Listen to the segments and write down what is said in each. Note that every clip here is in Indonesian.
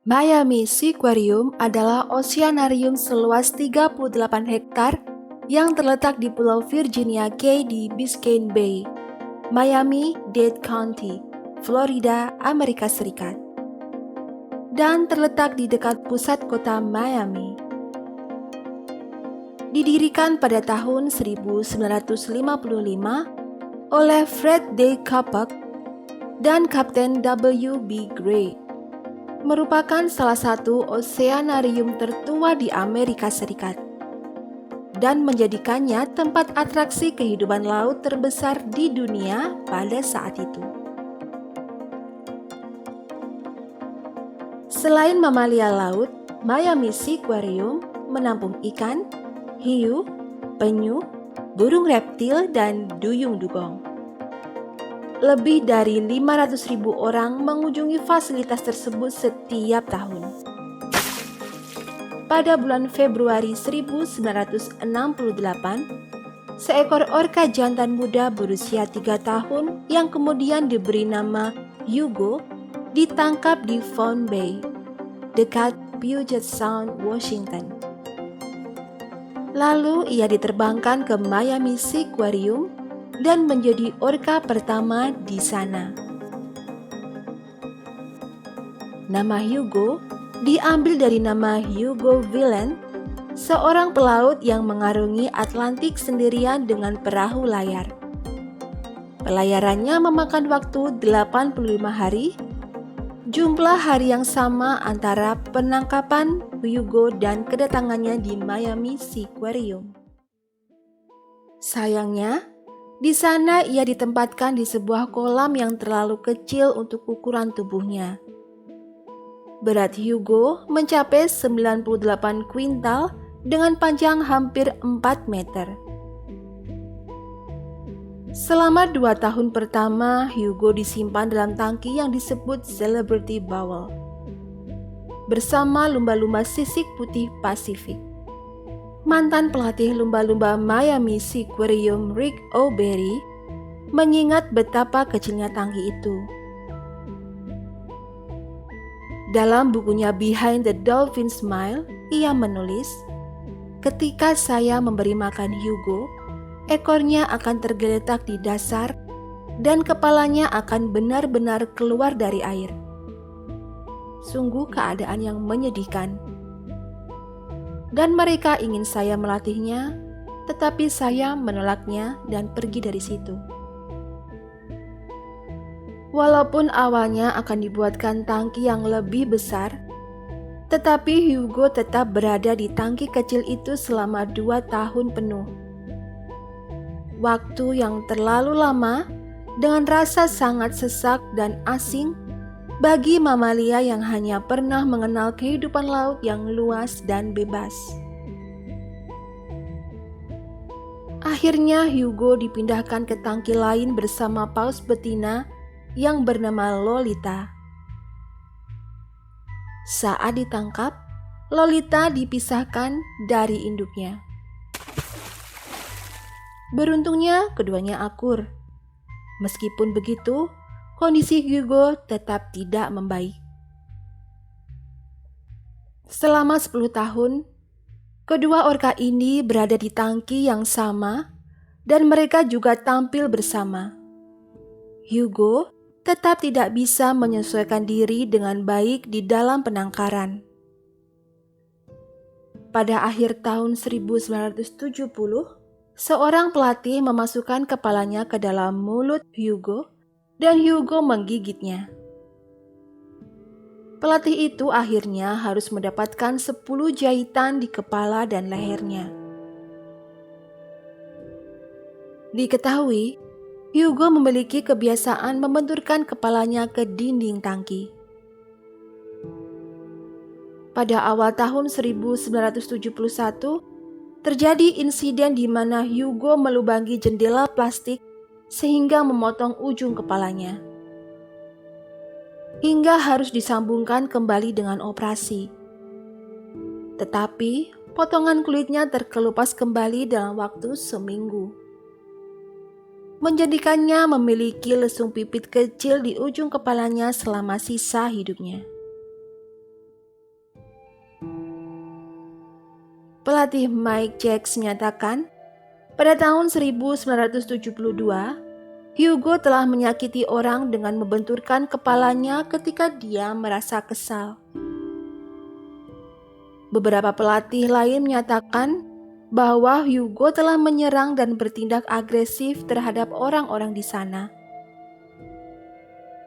Miami Seaquarium adalah oceanarium seluas 38 hektar yang terletak di Pulau Virginia Key di Biscayne Bay, Miami-Dade County, Florida, Amerika Serikat, dan terletak di dekat pusat kota Miami. Didirikan pada tahun 1955 oleh Fred D. Kapok dan Kapten W. B. Gray, merupakan salah satu oceanarium tertua di Amerika Serikat dan menjadikannya tempat atraksi kehidupan laut terbesar di dunia pada saat itu. Selain mamalia laut, Miami Seaquarium menampung ikan, hiu, penyu, burung reptil, dan duyung dugong. Lebih dari 500.000 orang mengunjungi fasilitas tersebut setiap tahun. Pada bulan Februari 1968, seekor orka jantan muda berusia 3 tahun yang kemudian diberi nama Hugo ditangkap di Found Bay, dekat Puget Sound, Washington. Lalu ia diterbangkan ke Miami Seaquarium dan menjadi orka pertama di sana. Nama Hugo diambil dari nama Hugo Villain, seorang pelaut yang mengarungi Atlantik sendirian dengan perahu layar. Pelayarannya memakan waktu 85 hari, jumlah hari yang sama antara penangkapan Hugo dan kedatangannya di Miami Seaquarium. Sayangnya, di sana ia ditempatkan di sebuah kolam yang terlalu kecil untuk ukuran tubuhnya. Berat Hugo mencapai 98 kuintal dengan panjang hampir 4 meter. Selama 2 tahun pertama, Hugo disimpan dalam tangki yang disebut Celebrity Bowl bersama lumba-lumba sisik putih Pasifik. Mantan pelatih lumba-lumba Miami Seaquarium Rick O'Berry mengingat betapa kecilnya tangki itu. Dalam bukunya Behind the Dolphin Smile, ia menulis, "Ketika saya memberi makan Hugo, ekornya akan tergeletak di dasar dan kepalanya akan benar-benar keluar dari air. Sungguh keadaan yang menyedihkan. Dan mereka ingin saya melatihnya, tetapi saya menolaknya dan pergi dari situ." Walaupun awalnya akan dibuatkan tangki yang lebih besar, tetapi Hugo tetap berada di tangki kecil itu selama 2 tahun penuh. Waktu yang terlalu lama dengan rasa sangat sesak dan asing bagi mamalia yang hanya pernah mengenal kehidupan laut yang luas dan bebas. Akhirnya Hugo dipindahkan ke tangki lain bersama paus betina yang bernama Lolita. Saat ditangkap, Lolita dipisahkan dari induknya. Beruntungnya keduanya akur. Meskipun begitu, kondisi Hugo tetap tidak membaik. Selama 10 tahun, kedua orka ini berada di tangki yang sama dan mereka juga tampil bersama. Hugo tetap tidak bisa menyesuaikan diri dengan baik di dalam penangkaran. Pada akhir tahun 1970, seorang pelatih memasukkan kepalanya ke dalam mulut Hugo dan Hugo menggigitnya. Pelatih itu akhirnya harus mendapatkan 10 jahitan di kepala dan lehernya. Diketahui, Hugo memiliki kebiasaan membenturkan kepalanya ke dinding tangki. Pada awal tahun 1971, terjadi insiden di mana Hugo melubangi jendela plastik sehingga memotong ujung kepalanya, hingga harus disambungkan kembali dengan operasi. Tetapi potongan kulitnya terkelupas kembali dalam waktu seminggu, menjadikannya memiliki lesung pipit kecil di ujung kepalanya selama sisa hidupnya. Pelatih Mike Jacks menyatakan, pada tahun 1972, Hugo telah menyakiti orang dengan membenturkan kepalanya ketika dia merasa kesal. Beberapa pelatih lain menyatakan bahwa Hugo telah menyerang dan bertindak agresif terhadap orang-orang di sana.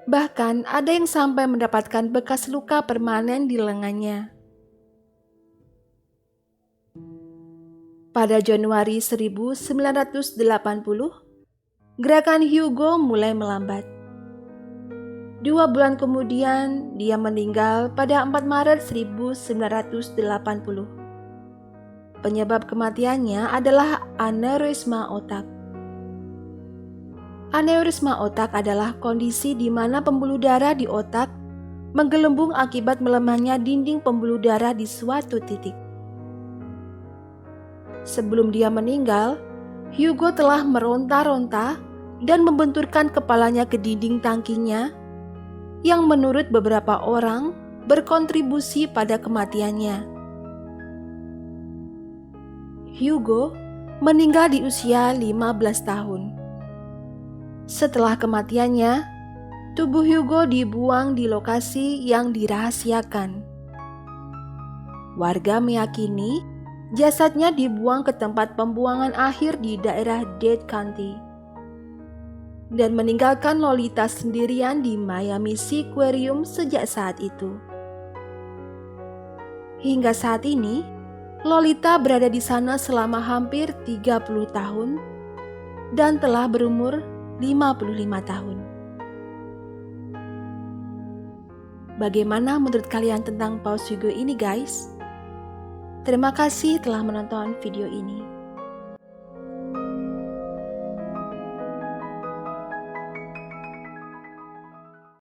Bahkan ada yang sampai mendapatkan bekas luka permanen di lengannya. Pada Januari 1980, gerakan Hugo mulai melambat. 2 bulan kemudian, dia meninggal pada 4 Maret 1980. Penyebab kematiannya adalah aneurisma otak. Aneurisma otak adalah kondisi di mana pembuluh darah di otak menggelembung akibat melemahnya dinding pembuluh darah di suatu titik. Sebelum dia meninggal, Hugo telah meronta-ronta dan membenturkan kepalanya ke dinding tangkinya, yang menurut beberapa orang berkontribusi pada kematiannya. Hugo meninggal di usia 15 tahun. Setelah kematiannya, tubuh Hugo dibuang di lokasi yang dirahasiakan. Warga meyakini jasadnya dibuang ke tempat pembuangan akhir di daerah Dade County dan meninggalkan Lolita sendirian di Miami Seaquarium sejak saat itu. Hingga saat ini, Lolita berada di sana selama hampir 30 tahun dan telah berumur 55 tahun. Bagaimana menurut kalian tentang Paus Hugo ini, guys? Terima kasih telah menonton video ini.